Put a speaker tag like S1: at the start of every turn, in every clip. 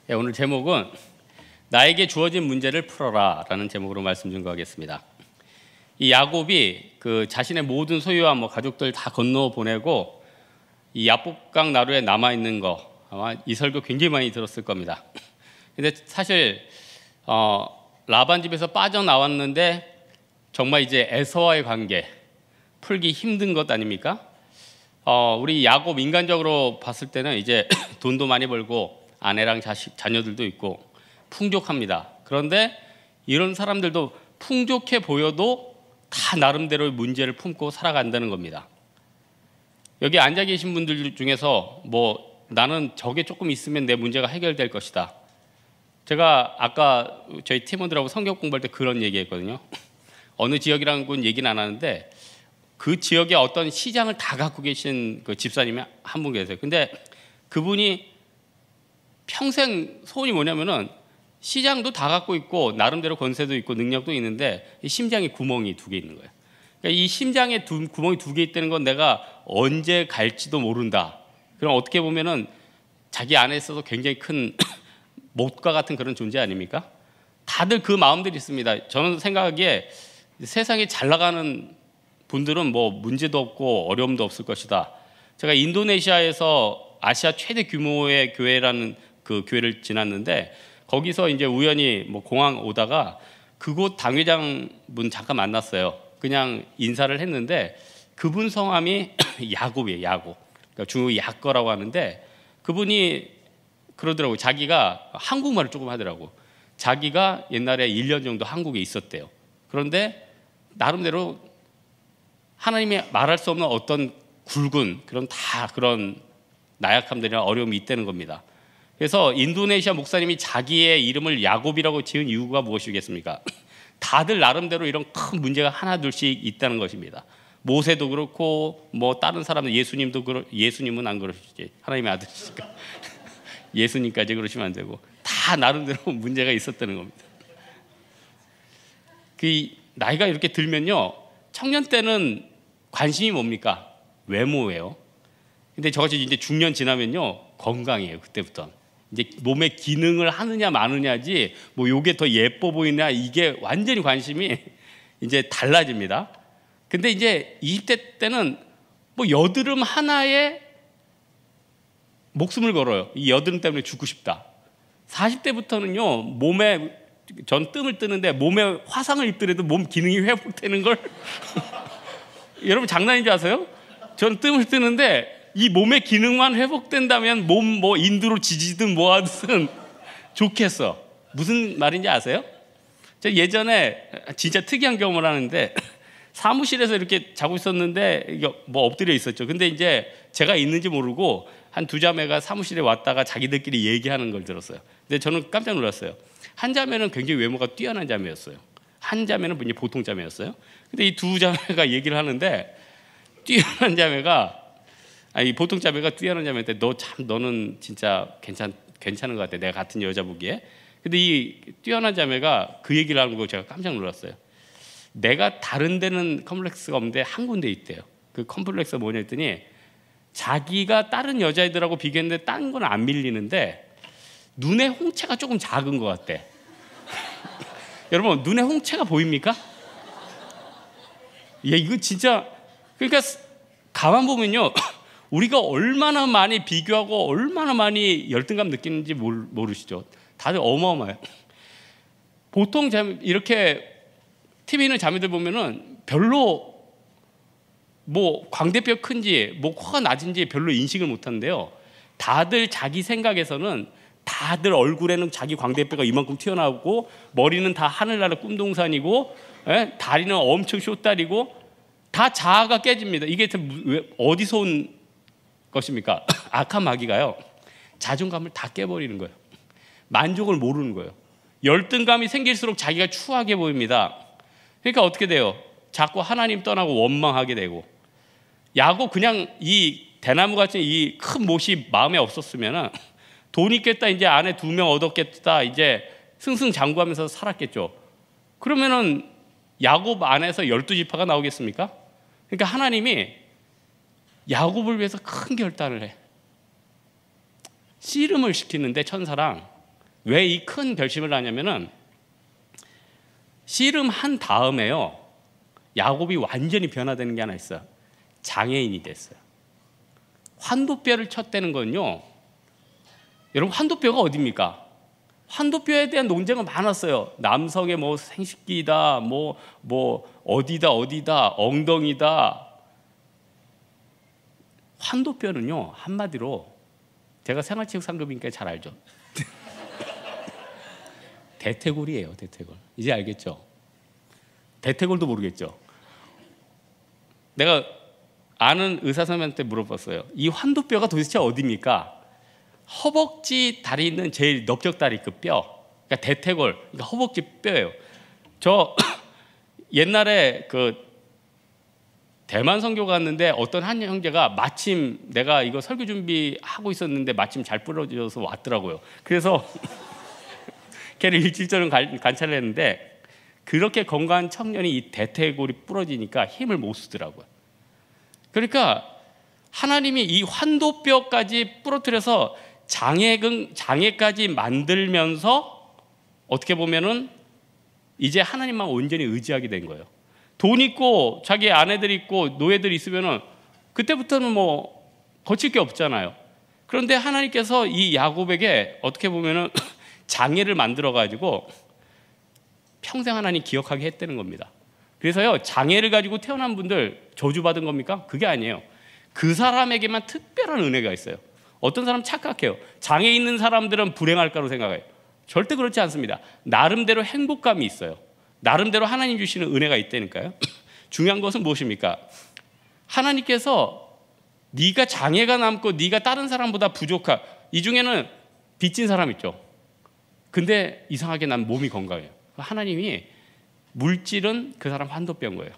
S1: 오늘 제목은 나에게 주어진 문제를 풀어라 라는 제목으로 말씀 증거하겠습니다. 이 야곱이 그 자신의 모든 소유와 가족들 다 건너 보내고 이 야복강 나루에 남아있는 거 아마 이 설교 굉장히 많이 들었을 겁니다. 근데 사실 라반 집에서 빠져나왔는데 정말 이제 에서와의 관계 풀기 힘든 것 아닙니까? 우리 야곱 인간적으로 봤을 때는 이제 돈도 많이 벌고 아내랑 자녀들도 있고 풍족합니다. 그런데 이런 사람들도 풍족해 보여도 다 나름대로의 문제를 품고 살아간다는 겁니다. 여기 앉아 계신 분들 중에서 나는 저게 조금 있으면 내 문제가 해결될 것이다. 제가 아까 저희 팀원들하고 성경 공부할 때 그런 얘기했거든요. 어느 지역이라는 건 얘기는 안 하는데 그 지역에 어떤 시장을 다 갖고 계신 그 집사님이 한 분 계세요. 근데 그분이 평생 소원이 뭐냐면은 시장도 다 갖고 있고 나름대로 권세도 있고 능력도 있는데 이 심장에 구멍이 2개 있는 거예요. 그러니까 이 심장에 구멍이 2개 있다는 건 내가 언제 갈지도 모른다. 그럼 어떻게 보면은 자기 안에 있어서 굉장히 큰 못과 같은 그런 존재 아닙니까? 다들 그 마음들이 있습니다. 저는 생각하기에 세상에 잘 나가는 분들은 문제도 없고 어려움도 없을 것이다. 제가 인도네시아에서 아시아 최대 규모의 교회라는 그 교회를 지났는데 거기서 이제 우연히 공항 오다가 그곳 당회장 분 잠깐 만났어요. 그냥 인사를 했는데 그분 성함이 야곱이에요. 야곱. 그러니까 중국 야거라고 하는데 그분이 그러더라고요. 자기가 한국말을 조금 하더라고. 자기가 옛날에 1년 정도 한국에 있었대요. 그런데 나름대로 하나님이 말할 수 없는 어떤 굵은 그런 나약함들이나 어려움이 있다는 겁니다. 그래서 인도네시아 목사님이 자기의 이름을 야곱이라고 지은 이유가 무엇이겠습니까? 다들 나름대로 이런 큰 문제가 하나 둘씩 있다는 것입니다. 모세도 그렇고 다른 사람들 예수님은 안 그러시지. 하나님의 아들이니까. 예수님까지 그러시면 안 되고 다 나름대로 문제가 있었다는 겁니다. 그 나이가 이렇게 들면요. 청년 때는 관심이 뭡니까? 외모예요. 근데 저같이 이제 중년 지나면요. 건강이에요. 그때부터. 이제 몸의 기능을 하느냐 마느냐지 요게 더 예뻐 보이냐 이게 완전히 관심이 이제 달라집니다. 근데 이제 20대 때는 여드름 하나에 목숨을 걸어요. 이 여드름 때문에 죽고 싶다. 40대부터는요. 몸에 전 뜸을 뜨는데 몸에 화상을 입더라도 몸 기능이 회복되는 걸 여러분 장난인지 아세요? 전 뜸을 뜨는데 이 몸의 기능만 회복된다면 몸 인두로 지지든 하든 좋겠어. 무슨 말인지 아세요? 저 예전에 진짜 특이한 경험을 하는데 사무실에서 이렇게 자고 있었는데 이게 엎드려 있었죠. 근데 이제 제가 있는지 모르고 한 2자매가 사무실에 왔다가 자기들끼리 얘기하는 걸 들었어요. 근데 저는 깜짝 놀랐어요. 한 자매는 굉장히 외모가 뛰어난 자매였어요. 한 자매는 보통 자매였어요. 근데 이 2자매가 얘기를 하는데 뛰어난 자매가 보통 자매가 뛰어난 자매한테 너는 진짜 괜찮은 것 같아. 내가 같은 여자 보기에. 근데 이 뛰어난 자매가 그 얘기를 하는 거 제가 깜짝 놀랐어요. 내가 다른 데는 컴플렉스가 없는데 한 군데 있대요. 그 컴플렉스가 뭐냐 했더니 자기가 다른 여자애들하고 비교했는데 다른 건 안 밀리는데 눈의 홍채가 조금 작은 것 같대. 여러분 눈의 홍채가 보입니까? 이거 진짜 그러니까 가만 보면요. 우리가 얼마나 많이 비교하고 얼마나 많이 열등감 느끼는지 모르시죠? 다들 어마어마해요. 보통 이렇게 TV 있는 자매들 보면은 별로 광대뼈 큰지 코가 낮은지 별로 인식을 못하는데요. 다들 자기 생각에서는 다들 얼굴에는 자기 광대뼈가 이만큼 튀어나오고 머리는 다 하늘나라 꿈동산이고 다리는 엄청 쇼다리고 다 자아가 깨집니다. 이게 어디서 온 것입니까? 악한 마귀가요. 자존감을 다 깨버리는 거예요. 만족을 모르는 거예요. 열등감이 생길수록 자기가 추하게 보입니다. 그러니까 어떻게 돼요? 자꾸 하나님 떠나고 원망하게 되고 야곱 그냥 이 대나무같이 이 큰 못이 마음에 없었으면 돈 있겠다 이제 아내 2명 얻었겠다 이제 승승장구하면서 살았겠죠. 그러면은 야곱 안에서 12지파가 나오겠습니까? 그러니까 하나님이 야곱을 위해서 큰 결단을 해. 씨름을 시키는데 천사랑 왜 이 큰 결심을 하냐면은 씨름한 다음에요, 야곱이 완전히 변화되는 게 하나 있어요. 장애인이 됐어요. 환도뼈를 쳤다는 건요, 여러분 환도뼈가 어디입니까? 환도뼈에 대한 논쟁은 많았어요. 남성의 뭐 생식기다, 뭐 어디다, 엉덩이다. 환도뼈는요, 한마디로 제가 생활체육 상급이니까 잘 알죠. 대퇴골이에요, 대퇴골. 이제 알겠죠? 대퇴골도 모르겠죠? 내가 아는 의사 선생님한테 물어봤어요. 이 환도뼈가 도대체 어디입니까? 허벅지 다리 있는 제일 넓적다리 그 뼈, 그러니까 대퇴골, 그러니까 허벅지 뼈예요. 저 옛날에 그 대만 선교 갔는데 어떤 한 형제가 마침 내가 이거 설교 준비하고 있었는데 마침 잘 부러져서 왔더라고요. 그래서 걔를 일주일 관찰을 했는데 그렇게 건강한 청년이 이 대퇴골이 부러지니까 힘을 못 쓰더라고요. 그러니까 하나님이 이 환도뼈까지 부러뜨려서 장애까지 만들면서 어떻게 보면은 이제 하나님만 온전히 의지하게 된 거예요. 돈 있고 자기 아내들 있고 노예들 있으면은 그때부터는 뭐 거칠 게 없잖아요. 그런데 하나님께서 이 야곱에게 어떻게 보면은 장애를 만들어 가지고 평생 하나님 기억하게 했다는 겁니다. 그래서요, 장애를 가지고 태어난 분들 저주받은 겁니까? 그게 아니에요. 그 사람에게만 특별한 은혜가 있어요. 어떤 사람 착각해요. 장애 있는 사람들은 불행할까로 생각해요. 절대 그렇지 않습니다. 나름대로 행복감이 있어요. 나름대로 하나님 주시는 은혜가 있다니까요. 중요한 것은 무엇입니까? 하나님께서 네가 장애가 남고 네가 다른 사람보다 부족한, 이 중에는 빚진 사람 있죠. 근데 이상하게 난 몸이 건강해요. 하나님이 물질은 그 사람 환도뼈인 거예요.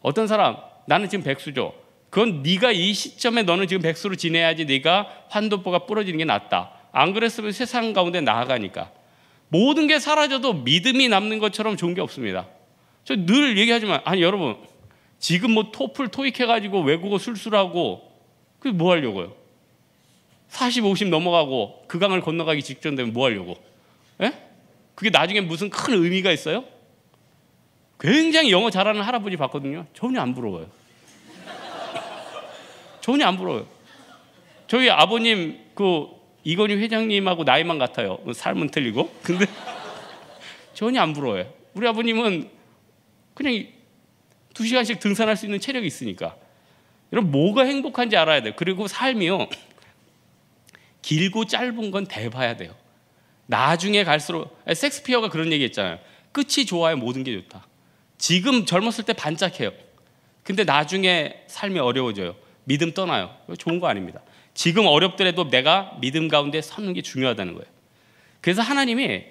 S1: 어떤 사람, 나는 지금 백수죠. 그건 네가 이 시점에 너는 지금 백수로 지내야지 네가 환도뼈가 부러지는 게 낫다. 안 그랬으면 세상 가운데 나아가니까. 모든 게 사라져도 믿음이 남는 것처럼 좋은 게 없습니다. 저 늘 얘기하지만, 아니 여러분, 지금 뭐 토플 토익 해가지고 외국어 술술하고 그게 뭐 하려고요? 40, 50 넘어가고 그 강을 건너가기 직전 되면 뭐 하려고? 예? 그게 나중에 무슨 큰 의미가 있어요? 굉장히 영어 잘하는 할아버지 봤거든요. 전혀 안 부러워요. 전혀 안 부러워요. 저희 아버님 그 이건희 회장님하고 나이만 같아요. 삶은 틀리고. 근데 전혀 안 부러워요. 우리 아버님은 그냥 2시간씩 등산할 수 있는 체력이 있으니까. 여러분, 뭐가 행복한지 알아야 돼요. 그리고 삶이요, 길고 짧은 건 대봐야 돼요. 나중에 갈수록, 섹스피어가 그런 얘기 했잖아요. 끝이 좋아야 모든 게 좋다. 지금 젊었을 때 반짝해요. 근데 나중에 삶이 어려워져요. 믿음 떠나요. 좋은 거 아닙니다. 지금 어렵더라도 내가 믿음 가운데 서는 게 중요하다는 거예요. 그래서 하나님이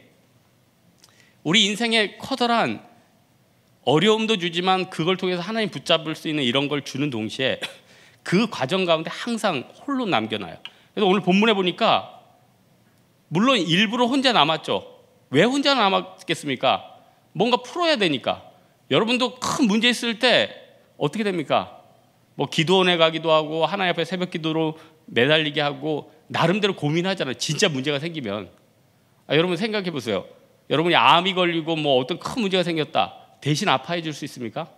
S1: 우리 인생에 커다란 어려움도 주지만 그걸 통해서 하나님 붙잡을 수 있는 이런 걸 주는 동시에 그 과정 가운데 항상 홀로 남겨놔요. 그래서 오늘 본문에 보니까 물론 일부러 혼자 남았죠. 왜 혼자 남았겠습니까? 뭔가 풀어야 되니까. 여러분도 큰 문제 있을 때 어떻게 됩니까? 뭐 기도원에 가기도 하고 하나님 앞에 새벽 기도로 매달리게 하고 나름대로 고민하잖아요. 진짜 문제가 생기면. 여러분 생각해 보세요. 여러분이 암이 걸리고 뭐 어떤 큰 문제가 생겼다. 대신 아파해 줄 수 있습니까?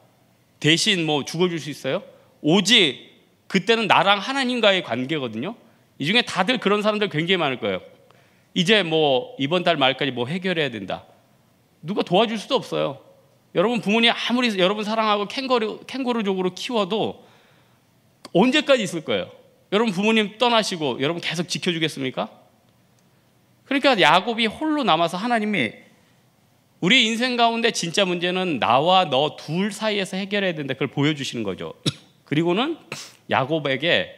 S1: 대신 뭐 죽어줄 수 있어요? 오직 그때는 나랑 하나님과의 관계거든요. 이 중에 다들 그런 사람들 굉장히 많을 거예요. 이제 뭐 이번 달 말까지 뭐 해결해야 된다. 누가 도와줄 수도 없어요. 여러분 부모님 아무리 여러분 사랑하고 캥거루족으로 키워도 언제까지 있을 거예요? 여러분 부모님 떠나시고 여러분 계속 지켜주겠습니까? 그러니까 야곱이 홀로 남아서 하나님이 우리 인생 가운데 진짜 문제는 나와 너 둘 사이에서 해결해야 된다. 그걸 보여주시는 거죠. 그리고는 야곱에게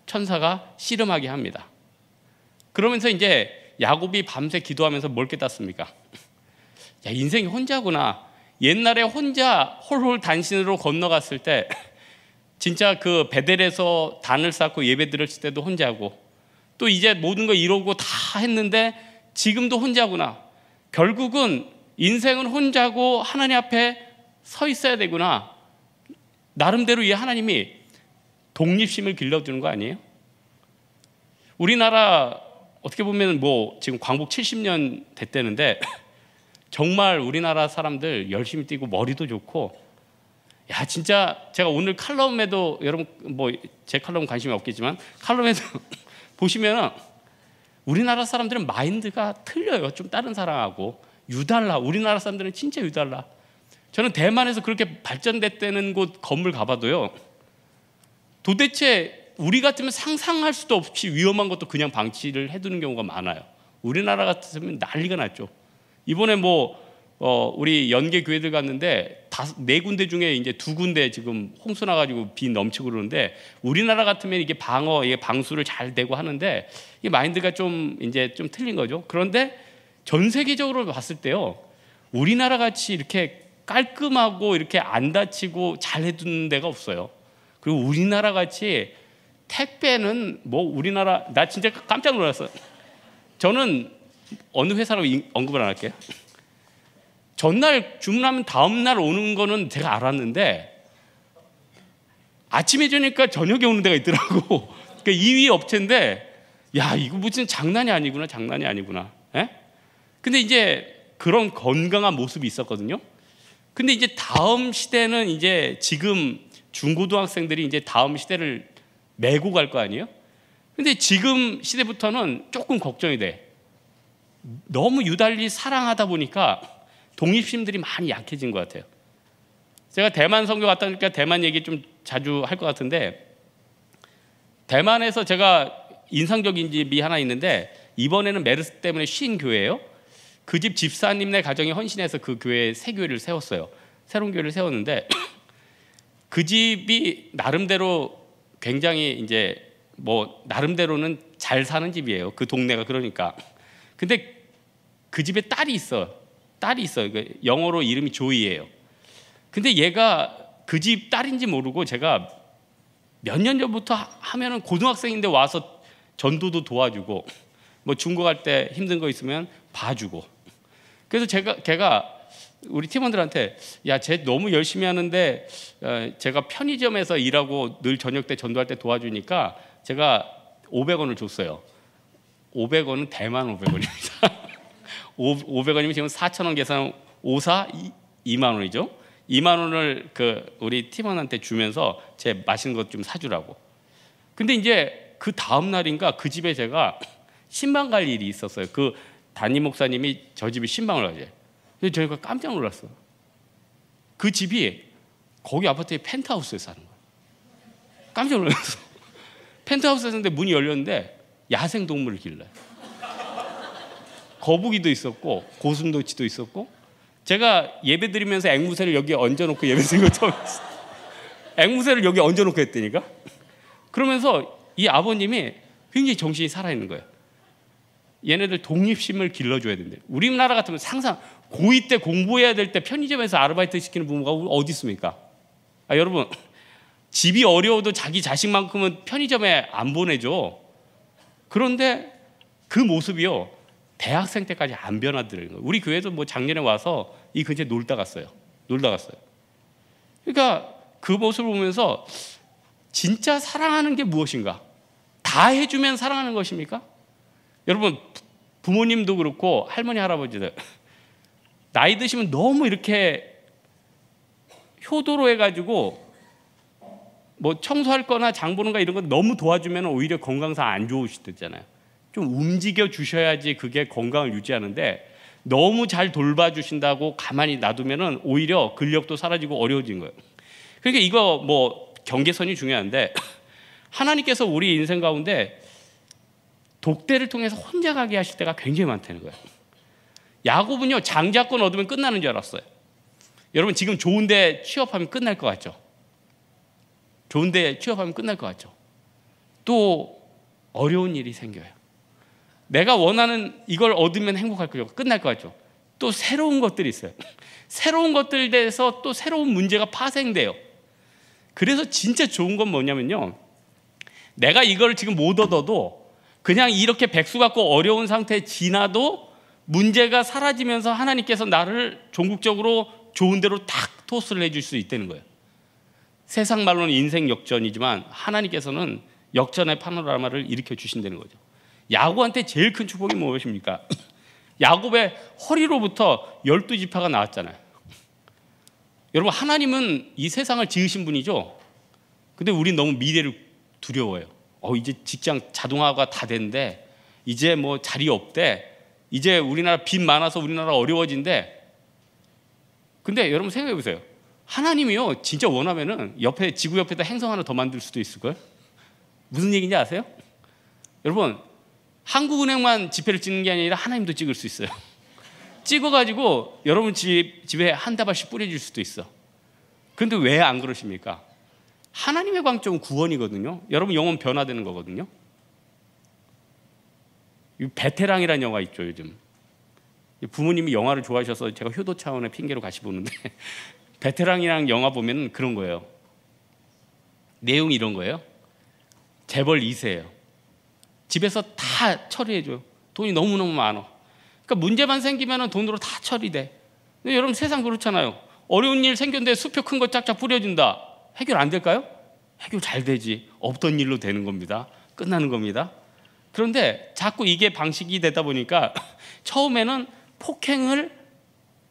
S1: 천사가 씨름하게 합니다. 그러면서 이제 야곱이 밤새 기도하면서 뭘 깨닫습니까? 야, 인생이 혼자구나. 옛날에 혼자 홀홀 단신으로 건너갔을 때 진짜 그 베델에서 단을 쌓고 예배 드렸을 때도 혼자고 또 이제 모든 거 이루고 다 했는데 지금도 혼자구나. 결국은 인생은 혼자고 하나님 앞에 서 있어야 되구나. 나름대로 이 하나님이 독립심을 길러주는 거 아니에요? 우리나라 어떻게 보면 뭐 지금 광복 70년 됐다는데 정말 우리나라 사람들 열심히 뛰고 머리도 좋고, 야 진짜 제가 오늘 칼럼에도, 여러분 뭐 제 칼럼 관심이 없겠지만 칼럼에도 보시면은 우리나라 사람들은 마인드가 틀려요. 좀 다른 사람하고 유달라. 우리나라 사람들은 진짜 유달라. 저는 대만에서 그렇게 발전됐다는 곳 건물 가봐도요, 도대체 우리 같으면 상상할 수도 없이 위험한 것도 그냥 방치를 해두는 경우가 많아요. 우리나라 같으면 난리가 났죠. 이번에 우리 연계 교회들 갔는데 4군데 중에 이제 2군데 지금 홍수 나가지고 비 넘치고 그러는데, 우리나라 같으면 이게 이게 방수를 잘 되고 하는데 이 마인드가 좀 틀린 거죠. 그런데 전 세계적으로 봤을 때요, 우리나라 같이 이렇게 깔끔하고 이렇게 안 다치고 잘 해두는 데가 없어요. 그리고 우리나라 같이 택배는 우리나라, 나 진짜 깜짝 놀랐어요. 저는 어느 회사로 언급을 안 할게요. 전날 주문하면 다음날 오는 거는 제가 알았는데 아침에 주니까 저녁에 오는 데가 있더라고. 그러니까 2위 업체인데, 야 이거 무슨 장난이 아니구나. 에? 근데 이제 그런 건강한 모습이 있었거든요. 근데 이제 다음 시대는 이제 지금 중고등학생들이 이제 다음 시대를 메고 갈 거 아니에요? 근데 지금 시대부터는 조금 걱정이 돼. 너무 유달리 사랑하다 보니까 독립심들이 많이 약해진 것 같아요. 제가 대만 선교 갔다 오니까 대만 얘기 좀 자주 할 것 같은데, 대만에서 제가 인상적인 집이 하나 있는데, 이번에는 메르스 때문에 쉰 교회예요. 그 집 집사님네 가정이 헌신해서 그 교회에 새 교회를 세웠어요. 새로운 교회를 세웠는데 그 집이 나름대로 굉장히 이제 나름대로는 잘 사는 집이에요. 그 동네가. 그러니까. 근데 그 집에 딸이 있어요. 영어로 이름이 조이예요. 근데 얘가 그 집 딸인지 모르고, 제가 몇 년 전부터 하면은 고등학생인데 와서 전도도 도와주고, 중고 갈 때 힘든 거 있으면 봐주고. 그래서 걔가 우리 팀원들한테, 야, 쟤 너무 열심히 하는데 제가 편의점에서 일하고 늘 저녁 때 전도할 때 도와주니까 제가 500원을 줬어요. 500원은 대만 500원입니다. 500원이면 지금 4,000원 계산 2만 원이죠. 2만 원을 우리 팀원한테 주면서 제 맛있는 것 좀 사주라고. 근데 이제 그 다음 날인가 그 집에 제가 신방 갈 일이 있었어요. 그 담임 목사님이 저 집에 신방을 가재. 근데 저희가 깜짝 놀랐어요. 그 집이 거기 아파트의 펜트하우스에 사는 거예요. 깜짝 놀랐어. 펜트하우스에 사는데 문이 열렸는데 야생 동물을 길러요. 거북이도 있었고 고슴도치도 있었고, 제가 예배 드리면서 앵무새를 여기 얹어놓고 예배 드린 거 처음 했어요. 앵무새를 여기 얹어놓고 했다니까. 그러면서 이 아버님이 굉장히 정신이 살아있는 거예요. 얘네들 독립심을 길러줘야 된대. 우리나라 같으면 상상, 고2 때 공부해야 될 때 편의점에서 아르바이트 시키는 부모가 어디 있습니까? 여러분, 집이 어려워도 자기 자식만큼은 편의점에 안 보내죠. 그런데 그 모습이요, 대학생 때까지 안 변하더라고요. 우리 교회도 작년에 와서 이 근처에 놀다 갔어요. 그러니까 그 모습을 보면서 진짜 사랑하는 게 무엇인가? 다 해주면 사랑하는 것입니까? 여러분, 부모님도 그렇고 할머니 할아버지들 나이 드시면 너무 이렇게 효도로 해가지고 청소할 거나 장 보는 거 이런 거 너무 도와주면 오히려 건강상 안 좋으시잖아요. 좀 움직여 주셔야지 그게 건강을 유지하는데, 너무 잘 돌봐주신다고 가만히 놔두면 오히려 근력도 사라지고 어려워진 거예요. 그러니까 이거 경계선이 중요한데, 하나님께서 우리 인생 가운데 독대를 통해서 혼자 가게 하실 때가 굉장히 많다는 거예요. 야곱은요, 장자권 얻으면 끝나는 줄 알았어요. 여러분, 지금 좋은데 취업하면 끝날 것 같죠? 또 어려운 일이 생겨요. 내가 원하는 이걸 얻으면 행복할 거죠. 끝날 것 같죠? 또 새로운 것들이 있어요. 새로운 것들에 대해서 또 새로운 문제가 파생돼요. 그래서 진짜 좋은 건 뭐냐면요, 내가 이걸 지금 못 얻어도 그냥 이렇게 백수 같고 어려운 상태에 지나도 문제가 사라지면서 하나님께서 나를 종국적으로 좋은 데로 탁 토스를 해줄 수 있다는 거예요. 세상 말로는 인생 역전이지만 하나님께서는 역전의 파노라마를 일으켜 주신다는 거죠. 야곱한테 제일 큰 축복이 무엇입니까? 야곱의 허리로부터 12지파가 나왔잖아요. 여러분, 하나님은 이 세상을 지으신 분이죠. 근데 우린 너무 미래를 두려워해요. 이제 직장 자동화가 다 됐는데 이제 뭐 자리 없대. 이제 우리나라 빚 많아서 우리나라 어려워진대. 근데 여러분 생각해 보세요. 하나님이요, 진짜 원하면은 옆에, 지구 옆에다 행성 하나 더 만들 수도 있을걸? 무슨 얘기인지 아세요? 여러분, 한국은행만 지폐를 찍는 게 아니라 하나님도 찍을 수 있어요. 찍어가지고 여러분 집에 한 다발씩 뿌려줄 수도 있어. 그런데 왜 안 그러십니까? 하나님의 관점은 구원이거든요. 여러분, 영혼 변화되는 거거든요. 베테랑이라는 영화 있죠, 요즘. 부모님이 영화를 좋아하셔서 제가 효도 차원의 핑계로 같이 보는데 베테랑이라는 영화 보면 그런 거예요. 내용이 이런 거예요. 재벌 2세예요. 집에서 다 처리해줘요. 돈이 너무너무 많아. 그러니까 문제만 생기면 돈으로 다 처리돼. 근데 여러분, 세상 그렇잖아요. 어려운 일 생겼는데 수표 큰 거 짝짝 뿌려준다. 해결 안 될까요? 해결 잘 되지. 없던 일로 되는 겁니다. 끝나는 겁니다. 그런데 자꾸 이게 방식이 되다 보니까 처음에는 폭행을,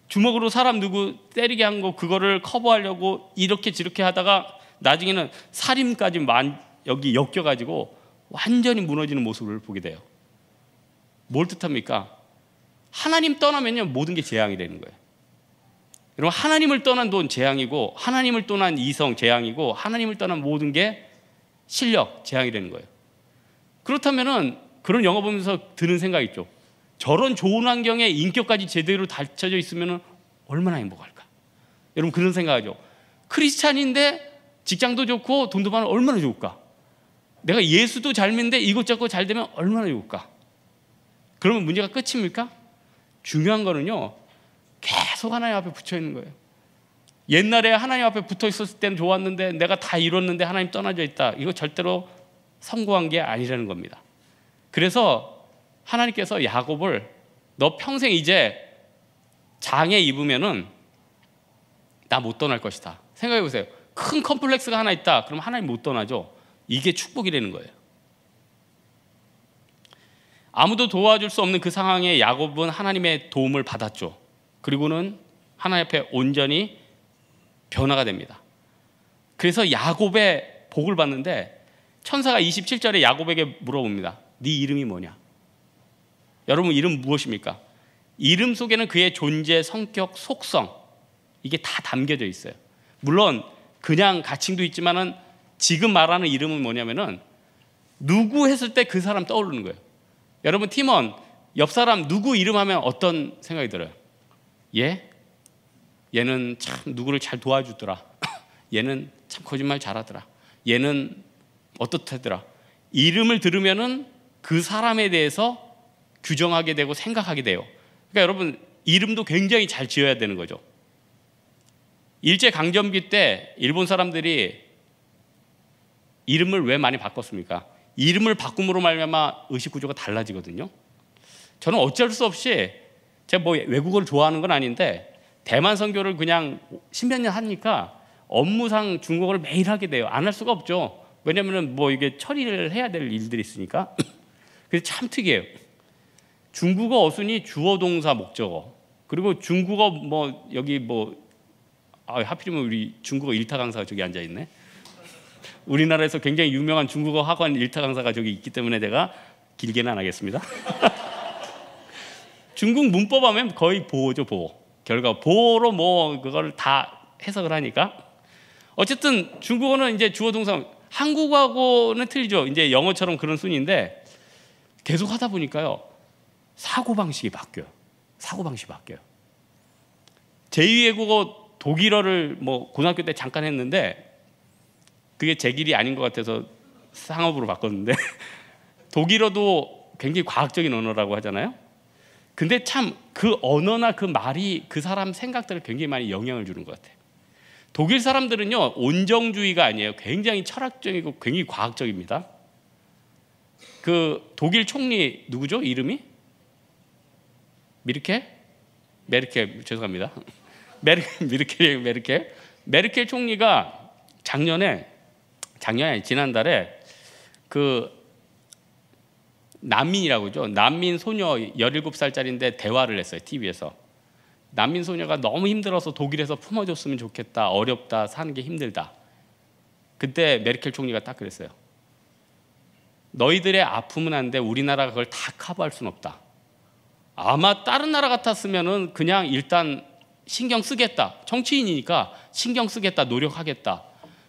S1: 주먹으로 사람 누구 때리게 한 거 그거를 커버하려고 이렇게 저렇게 하다가 나중에는 살인까지 여기 엮여가지고 완전히 무너지는 모습을 보게 돼요. 뭘 뜻합니까? 하나님 떠나면요, 모든 게 재앙이 되는 거예요. 여러분, 하나님을 떠난 돈 재앙이고, 하나님을 떠난 이성 재앙이고, 하나님을 떠난 모든 게 실력 재앙이 되는 거예요. 그렇다면은 그런 영화 보면서 드는 생각 있죠. 저런 좋은 환경에 인격까지 제대로 갖춰져 있으면 얼마나 행복할까? 여러분, 그런 생각하죠. 크리스찬인데 직장도 좋고 돈도 많으면 얼마나 좋을까? 내가 예수도 잘 믿는데 이것저것 잘 되면 얼마나 좋을까? 그러면 문제가 끝입니까? 중요한 거는요, 계속 하나님 앞에 붙여 있는 거예요. 옛날에 하나님 앞에 붙어 있었을 때는 좋았는데 내가 다 이뤘는데 하나님 떠나져 있다. 이거 절대로 성공한 게 아니라는 겁니다. 그래서 하나님께서 야곱을 너 평생 이제 장애 입으면은 나 못 떠날 것이다. 생각해 보세요. 큰 컴플렉스가 하나 있다. 그럼 하나님 못 떠나죠. 이게 축복이라는 거예요. 아무도 도와줄 수 없는 그 상황에 야곱은 하나님의 도움을 받았죠. 그리고는 하나님 앞에 온전히 변화가 됩니다. 그래서 야곱의 복을 받는데 천사가 27절에 야곱에게 물어봅니다. 네 이름이 뭐냐? 여러분, 이름 무엇입니까? 이름 속에는 그의 존재, 성격, 속성, 이게 다 담겨져 있어요. 물론 그냥 가칭도 있지만은 지금 말하는 이름은 뭐냐면은 누구 했을 때 그 사람 떠오르는 거예요. 여러분, 팀원 옆 사람 누구 이름 하면 어떤 생각이 들어요? 얘는 참 누구를 잘 도와주더라. 얘는 참 거짓말 잘하더라. 얘는 어떻더라. 이름을 들으면은 그 사람에 대해서 규정하게 되고 생각하게 돼요. 그러니까 여러분, 이름도 굉장히 잘 지어야 되는 거죠. 일제강점기 때 일본 사람들이 이름을 왜 많이 바꿨습니까? 이름을 바꿈으로 말미암아 의식 구조가 달라지거든요. 저는 어쩔 수 없이, 제가 뭐 외국어를 좋아하는 건 아닌데 대만 선교를 그냥 10몇 년 하니까 업무상 중국어를 매일 하게 돼요. 안 할 수가 없죠. 왜냐하면 뭐 이게 처리를 해야 될 일들이 있으니까. 그래서 참 특이해요. 중국어 어순이 주어 동사 목적어, 그리고 중국어 뭐 여기 뭐 하필이면 우리 중국어 일타 강사가 저기 앉아 있네. 우리나라에서 굉장히 유명한 중국어 학원 일타 강사가 저기 있기 때문에 내가 길게는 안 하겠습니다. 중국 문법 하면 거의 보어죠, 보어. 결과 보어로 뭐 그걸 다 해석을 하니까. 어쨌든 중국어는 이제 주어 동사, 한국어하고는 틀리죠. 이제 영어처럼 그런 순인데 계속 하다 보니까요, 사고방식이 바뀌어요. 제2외국어 독일어를 뭐 고등학교 때 잠깐 했는데 그게 제 길이 아닌 것 같아서 상업으로 바꿨는데 독일어도 굉장히 과학적인 언어라고 하잖아요. 근데 참 그 언어나 그 말이 그 사람 생각들을 굉장히 많이 영향을 주는 것 같아요. 독일 사람들은요, 온정주의가 아니에요. 굉장히 철학적이고 굉장히 과학적입니다. 그 독일 총리 누구죠? 이름이? 메르켈 죄송합니다. 메르켈 총리가 지난달에 그 난민이라고 하죠. 난민 소녀 17살짜리인데 대화를 했어요. TV에서. 난민 소녀가 너무 힘들어서 독일에서 품어줬으면 좋겠다. 어렵다. 사는 게 힘들다. 그때 메르켈 총리가 딱 그랬어요. 너희들의 아픔은 한데 우리나라가 그걸 다 커버할 수는 없다. 아마 다른 나라 같았으면은 그냥 일단 신경 쓰겠다. 정치인이니까 신경 쓰겠다. 노력하겠다.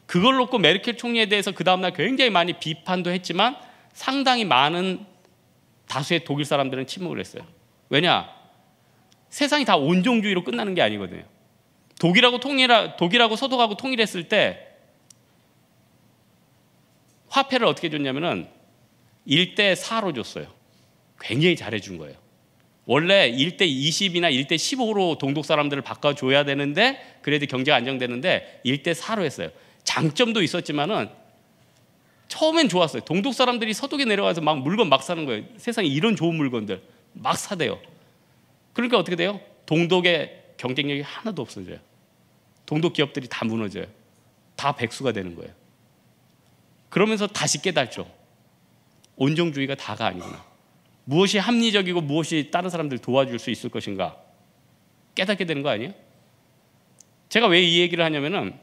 S1: 그걸 놓고 메르켈 총리에 대해서 그 다음날 굉장히 많이 비판도 했지만 상당히 많은 다수의 독일 사람들은 침묵을 했어요. 왜냐? 세상이 다 온종주의로 끝나는 게 아니거든요. 독일하고 서독하고 통일했을 때 화폐를 어떻게 줬냐면은 1대 4로 줬어요. 굉장히 잘해준 거예요. 원래 1대 20이나 1대 15로 동독 사람들을 바꿔줘야 되는데 그래도 경제가 안정되는데 1대 4로 했어요. 장점도 있었지만은 처음엔 좋았어요. 동독 사람들이 서독에 내려가서 막 물건 막 사는 거예요. 세상에 이런 좋은 물건들 막 사대요. 그러니까 어떻게 돼요? 동독의 경쟁력이 하나도 없어져요. 동독 기업들이 다 무너져요. 다 백수가 되는 거예요. 그러면서 다시 깨닫죠. 온정주의가 다가 아니구나. 무엇이 합리적이고 무엇이 다른 사람들 도와줄 수 있을 것인가 깨닫게 되는 거 아니에요? 제가 왜 이 얘기를 하냐면은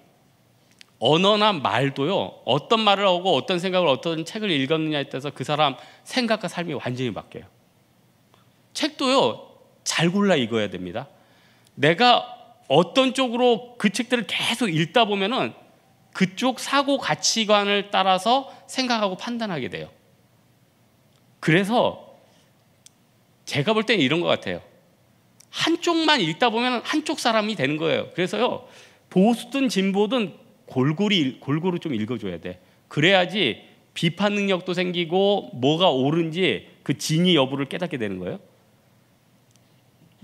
S1: 언어나 말도요, 어떤 말을 하고 어떤 생각을 어떤 책을 읽었느냐에 따라서 그 사람 생각과 삶이 완전히 바뀌어요. 책도요, 잘 골라 읽어야 됩니다. 내가 어떤 쪽으로 그 책들을 계속 읽다 보면은 그쪽 사고 가치관을 따라서 생각하고 판단하게 돼요. 그래서 제가 볼 때는 이런 것 같아요. 한쪽만 읽다 보면 한쪽 사람이 되는 거예요. 그래서요, 보수든 진보든 골고루 좀 읽어줘야 돼. 그래야지 비판 능력도 생기고 뭐가 옳은지 그 진위 여부를 깨닫게 되는 거예요.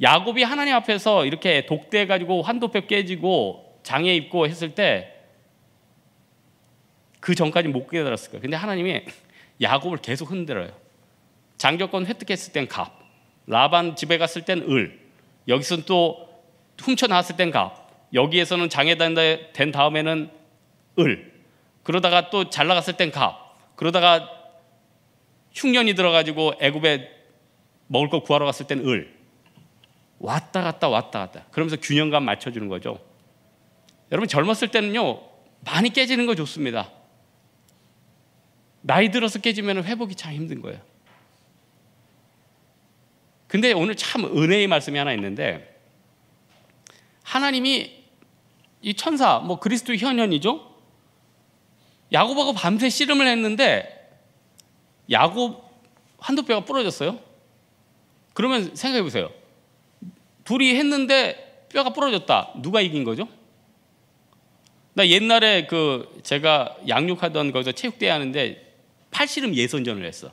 S1: 야곱이 하나님 앞에서 이렇게 독대해가지고 환도뼈 깨지고 장애 입고 했을 때 그 전까지 못 깨달았을 거예요. 근데 하나님이 야곱을 계속 흔들어요. 장조건 획득했을 땐 갑, 라반 집에 갔을 땐 을, 여기서는 또 훔쳐 나왔을 땐 갑, 여기에서는 장애된 다음에는 을, 그러다가 또 잘 나갔을 땐 갑, 그러다가 흉년이 들어가지고 애굽에 먹을 거 구하러 갔을 땐 을, 왔다 갔다 그러면서 균형감 맞춰주는 거죠. 여러분 젊었을 때는요 많이 깨지는 거 좋습니다. 나이 들어서 깨지면 회복이 참 힘든 거예요. 근데 오늘 참 은혜의 말씀이 하나 있는데, 하나님이 이 천사, 뭐 그리스도 현현이죠. 야곱하고 밤새 씨름을 했는데 야곱 환도뼈가 부러졌어요. 그러면 생각해 보세요. 둘이 했는데 뼈가 부러졌다. 누가 이긴 거죠? 나 옛날에 제가 양육하던 거기서 체육대회 하는데 팔씨름 예선전을 했어.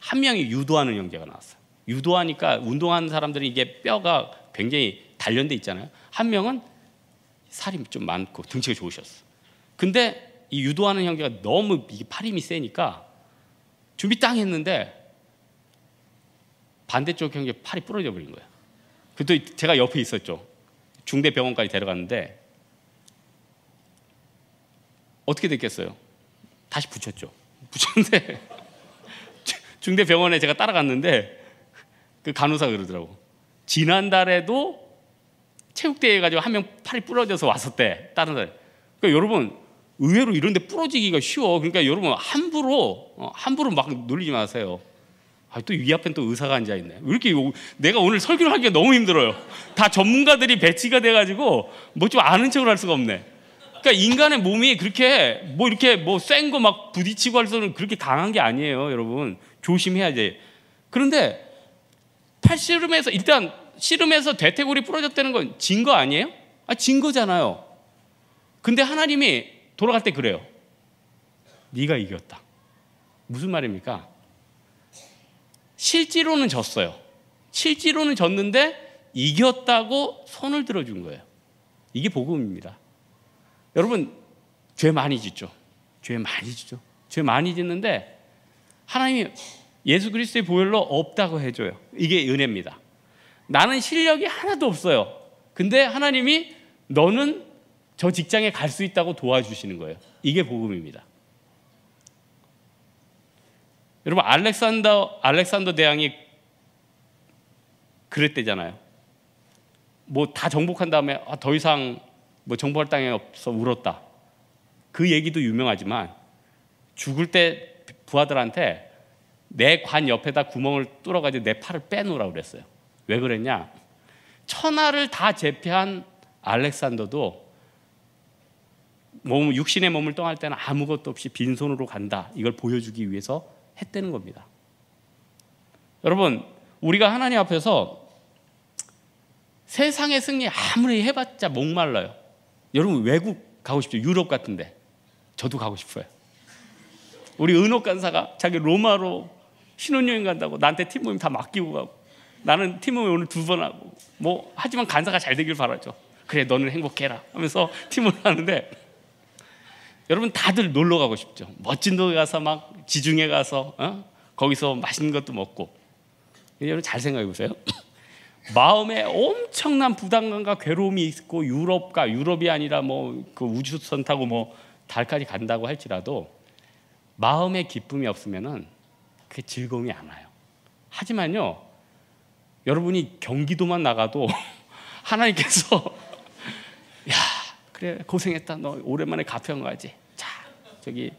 S1: 한 명이 유도하는 형제가 나왔어요. 유도하니까 운동하는 사람들은 이게 뼈가 굉장히 단련돼 있잖아요. 한 명은 살이 좀 많고 등치가 좋으셨어. 근데 이 유도하는 형제가 너무 팔 힘이 세니까 준비 땅 했는데 반대쪽 형제 팔이 부러져 버린 거예요. 그때 제가 옆에 있었죠. 중대 병원까지 데려갔는데 어떻게 됐겠어요? 다시 붙였죠. 붙였는데 중대 병원에 제가 따라갔는데 그 간호사가 그러더라고. 지난달에도 체육대회 가지고 한 명 팔이 부러져서 왔었대. 다른 달. 그러니까 여러분 의외로 이런 데 부러지기가 쉬워. 그러니까 여러분 함부로 막 놀리지 마세요. 또 위 앞엔 또 의사가 앉아 있네. 왜 이렇게 내가 오늘 설교를 하기가 너무 힘들어요. 다 전문가들이 배치가 돼가지고 뭐 좀 아는 척을 할 수가 없네. 그러니까 인간의 몸이 그렇게 이렇게 센 거 막 부딪히고 할 수는 그렇게 강한 게 아니에요, 여러분. 조심해야지. 그런데 팔씨름에서 일단 씨름에서 대퇴골이 부러졌다는 건 진 거 아니에요? 진 거잖아요. 근데 하나님이 돌아갈 때 그래요. 네가 이겼다. 무슨 말입니까? 실제로는 졌어요. 실제로는 졌는데 이겼다고 손을 들어준 거예요. 이게 복음입니다. 여러분 죄 많이 짓죠. 죄 많이 짓는데 하나님이 예수 그리스도의 보혈로 없다고 해줘요. 이게 은혜입니다. 나는 실력이 하나도 없어요. 근데 하나님이 너는 저 직장에 갈 수 있다고 도와주시는 거예요. 이게 복음입니다. 여러분 알렉산더 대왕이 그랬대잖아요. 뭐 다 정복한 다음에 더 이상 뭐 정복할 땅이 없어 울었다. 그 얘기도 유명하지만 죽을 때 부하들한테 내 관 옆에다 구멍을 뚫어가지고 내 팔을 빼놓으라고 그랬어요. 왜 그랬냐? 천하를 다 제패한 알렉산더도 육신의 몸을 떠날 때는 아무것도 없이 빈손으로 간다. 이걸 보여주기 위해서 했다는 겁니다. 여러분, 우리가 하나님 앞에서 세상의 승리 아무리 해봤자 목말라요. 여러분 외국 가고 싶죠? 유럽 같은데. 저도 가고 싶어요. 우리 은옥 간사가 자기 로마로 신혼여행 간다고 나한테 팀 모임 다 맡기고 가고, 나는 팀 모임 오늘 2번 하고 뭐 하지만 간사가 잘 되길 바라죠. 그래 너는 행복해라 하면서 팀을 하는데, 여러분 다들 놀러 가고 싶죠. 멋진 데 가서 막 지중해 가서 거기서 맛있는 것도 먹고. 여러분 잘 생각해 보세요. 마음에 엄청난 부담감과 괴로움이 있고 유럽이 아니라 뭐 그 우주선 타고 뭐 달까지 간다고 할지라도 마음에 기쁨이 없으면은 그게 즐거움이 안 와요. 하지만요, 여러분이 경기도만 나가도 하나님께서 야 그래 고생했다, 너 오랜만에 가평 가지, 자 저기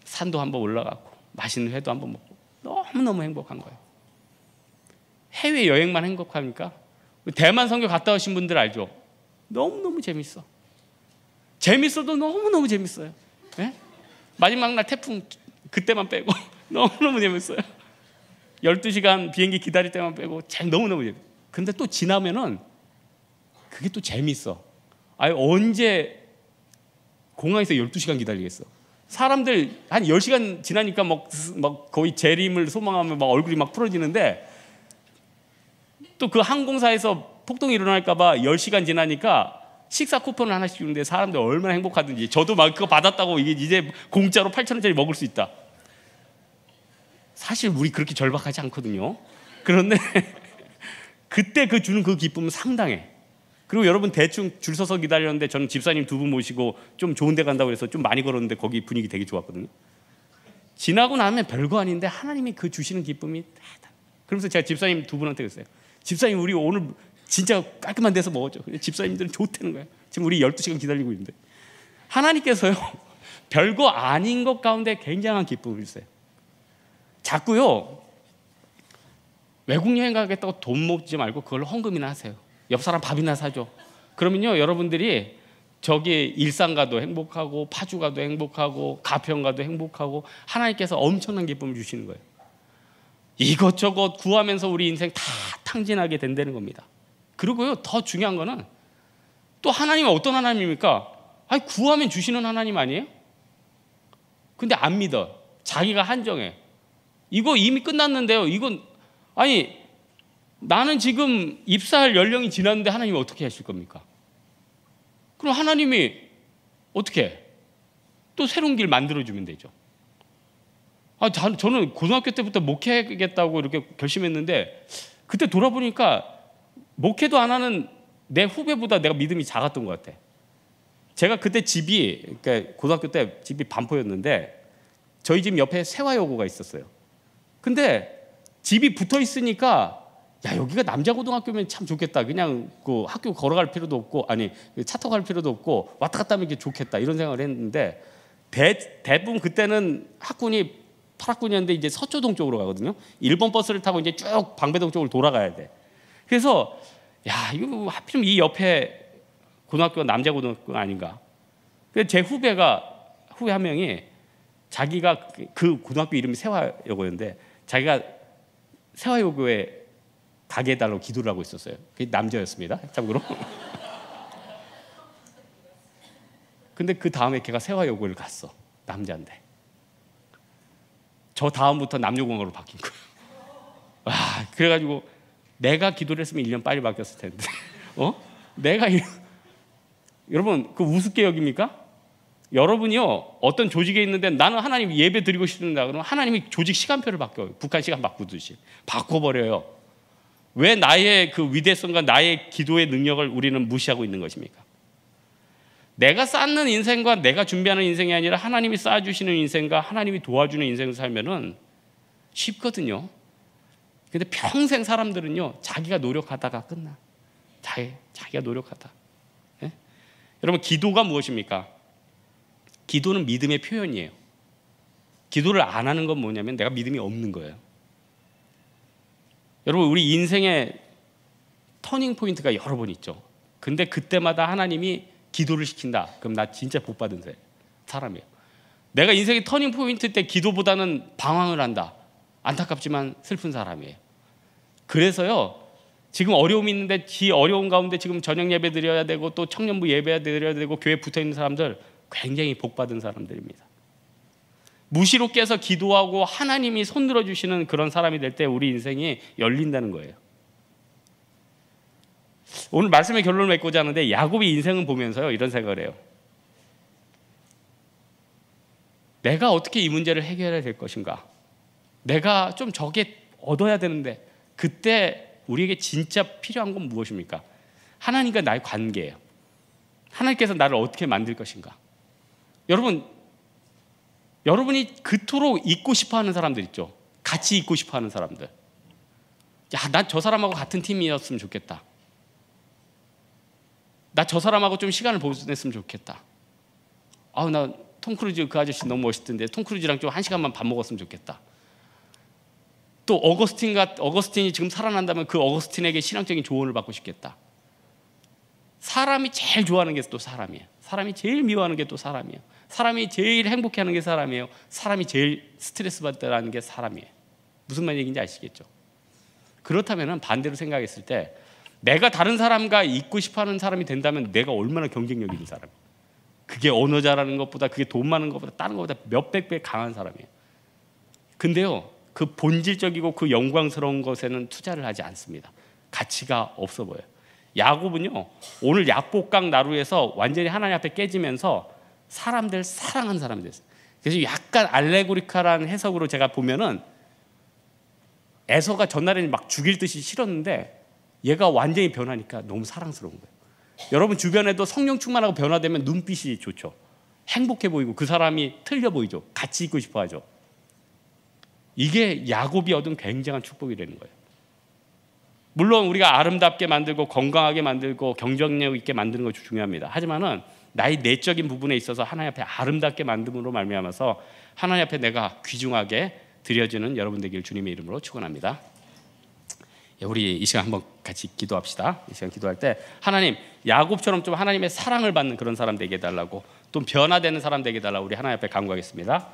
S1: 산도 한번 올라가고 맛있는 회도 한번 먹고, 너무너무 행복한 거예요. 해외 여행만 행복합니까? 대만 선교 갔다 오신 분들 알죠? 너무너무 재밌어도 너무너무 재밌어요. 네? 마지막 날 태풍 그때만 빼고 너무너무 재밌어요. 12시간 비행기 기다릴 때만 빼고 너무너무 재밌어요. 근데 또 지나면은 그게 또 재밌어. 언제 공항에서 12시간 기다리겠어? 사람들 한 10시간 지나니까 막 거의 재림을 소망하면 막 얼굴이 막 풀어지는데, 또 그 항공사에서 폭동이 일어날까 봐 10시간 지나니까 식사 쿠폰을 하나씩 주는데 사람들 얼마나 행복하든지. 저도 막 그거 받았다고 이제 공짜로 8,000원짜리 먹을 수 있다. 사실 우리 그렇게 절박하지 않거든요. 그런데 그때 그 주는 그 기쁨은 상당해. 그리고 여러분 대충 줄 서서 기다렸는데, 저는 집사님 2분 모시고 좀 좋은 데 간다고 해서 좀 많이 걸었는데 거기 분위기 되게 좋았거든요. 지나고 나면 별거 아닌데 하나님이 그 주시는 기쁨이 대단. 그러면서 제가 집사님 2분한테 그랬어요. 집사님 우리 오늘 진짜 깔끔한 데서 먹었죠. 집사님들은 좋다는 거예요. 지금 우리 12시간 기다리고 있는데. 하나님께서요 별거 아닌 것 가운데 굉장한 기쁨을 주세요. 자꾸요 외국 여행 가겠다고 돈 먹지 말고 그걸로 헌금이나 하세요. 옆 사람 밥이나 사줘. 그러면요 여러분들이 저기 일산 가도 행복하고 파주 가도 행복하고 가평 가도 행복하고 하나님께서 엄청난 기쁨을 주시는 거예요. 이것저것 구하면서 우리 인생 다 탕진하게 된다는 겁니다. 그리고요 더 중요한 거는 또 하나님은 어떤 하나님입니까? 구하면 주시는 하나님 아니에요? 근데 안 믿어. 자기가 한정해. 이거 이미 끝났는데요. 이건 나는 지금 입사할 연령이 지났는데 하나님이 어떻게 하실 겁니까? 그럼 하나님이 어떻게 해? 또 새로운 길 만들어주면 되죠. 저는 고등학교 때부터 목회하겠다고 이렇게 결심했는데, 그때 돌아보니까 목회도 안 하는 내 후배보다 내가 믿음이 작았던 것 같아. 제가 그때 집이, 그러니까 고등학교 때 집이 반포였는데 저희 집 옆에 세화여고가 있었어요. 근데 집이 붙어 있으니까 야 여기가 남자고등학교면 참 좋겠다. 그냥 그 학교 걸어갈 필요도 없고, 차 타고 갈 필요도 없고 왔다 갔다 하면 이게 좋겠다, 이런 생각을 했는데, 대부분 그때는 학군이 8학군이었는데 이제 서초동 쪽으로 가거든요. 1번 버스를 타고 이제 쭉 방배동 쪽으로 돌아가야 돼. 그래서 야 이거 하필이면 이 옆에 고등학교가 남자고등학교가 아닌가. 그래서 제 후배 한 명이 자기가 그 고등학교 이름이 세화여고였는데 자기가 세화여고에 가게 해달라고 기도를 하고 있었어요. 그게 남자였습니다, 참고로. 근데 그 다음에 걔가 세화여고를 갔어. 남자인데. 저 다음부터 남녀공학으로 바뀐 거예요. 와, 그래가지고 내가 기도를 했으면 1년 빨리 바뀌었을 텐데. 여러분 그 우습게 여깁니까? 여러분이요 어떤 조직에 있는데 나는 하나님 예배 드리고 싶습니다. 그러면 하나님이 조직 시간표를 바꿔요. 북한 시간 바꾸듯이 바꿔버려요. 왜 나의 그 위대성과 나의 기도의 능력을 우리는 무시하고 있는 것입니까? 내가 쌓는 인생과 내가 준비하는 인생이 아니라 하나님이 쌓아주시는 인생과 하나님이 도와주는 인생을 살면은 쉽거든요. 근데 평생 사람들은요, 자기가 노력하다가 끝나. 자기가 노력하다. 네? 여러분, 기도가 무엇입니까? 기도는 믿음의 표현이에요. 기도를 안 하는 건 뭐냐면 내가 믿음이 없는 거예요. 여러분, 우리 인생에 터닝 포인트가 여러 번 있죠. 근데 그때마다 하나님이 기도를 시킨다. 그럼 나 진짜 복 받은 사람이에요. 내가 인생의 터닝 포인트 때 기도보다는 방황을 한다. 안타깝지만 슬픈 사람이에요. 그래서요, 지금 어려움이 있는데 이 어려운 가운데 지금 저녁 예배 드려야 되고 또 청년부 예배 드려야 되고 교회 붙어 있는 사람들 굉장히 복 받은 사람들입니다. 무시로 깨서 기도하고 하나님이 손들어 주시는 그런 사람이 될 때 우리 인생이 열린다는 거예요. 오늘 말씀의 결론을 맺고자 하는데, 야곱이 인생을 보면서요, 이런 생각을 해요. 내가 어떻게 이 문제를 해결해야 될 것인가? 내가 좀 저게 얻어야 되는데, 그때 우리에게 진짜 필요한 건 무엇입니까? 하나님과 나의 관계예요. 하나님께서 나를 어떻게 만들 것인가? 여러분이 그토록 있고 싶어하는 사람들 있죠. 같이 있고 싶어하는 사람들. 야, 난 저 사람하고 같은 팀이었으면 좋겠다. 나 저 사람하고 좀 시간을 보냈으면 좋겠다. 아우, 나 톰 크루즈 그 아저씨 너무 멋있던데 톰 크루즈랑 좀 1시간만 밥 먹었으면 좋겠다. 또 어거스틴이 지금 살아난다면 그 어거스틴에게 신앙적인 조언을 받고 싶겠다. 사람이 제일 좋아하는 게 또 사람이에요. 사람이 제일 미워하는 게 또 사람이에요. 사람이 제일 행복해하는 게 사람이에요. 사람이 제일 스트레스 받다라는 게 사람이에요. 무슨 말 얘기인지 아시겠죠? 그렇다면 반대로 생각했을 때 내가 다른 사람과 있고 싶어하는 사람이 된다면 내가 얼마나 경쟁력 있는 사람이에요. 그게 언어 잘하는 것보다, 그게 돈 많은 것보다, 다른 것보다 몇백 배 강한 사람이에요. 근데요, 그 본질적이고 그 영광스러운 것에는 투자를 하지 않습니다. 가치가 없어 보여요. 야곱은요, 오늘 약복강 나루에서 완전히 하나님 앞에 깨지면서 사람들 사랑한 사람이 됐어요. 그래서 약간 알레고리카라는 해석으로 제가 보면은 에서가 전날에는 막 죽일 듯이 싫었는데 얘가 완전히 변하니까 너무 사랑스러운 거예요. 여러분 주변에도 성령 충만하고 변화되면 눈빛이 좋죠. 행복해 보이고 그 사람이 틀려 보이죠. 같이 있고 싶어 하죠. 이게 야곱이 얻은 굉장한 축복이 되는 거예요. 물론 우리가 아름답게 만들고 건강하게 만들고 경쟁력 있게 만드는 것이 중요합니다. 하지만은 나의 내적인 부분에 있어서 하나님 앞에 아름답게 만듦으로 말미암아서 하나님 앞에 내가 귀중하게 드려지는 여러분 되길 주님의 이름으로 축원합니다. 우리 이 시간 한번 같이 기도합시다. 이 시간 기도할 때 하나님, 야곱처럼 좀 하나님의 사랑을 받는 그런 사람 되게 해달라고, 또 변화되는 사람 되게 해달라고 우리 하나님 앞에 간구하겠습니다.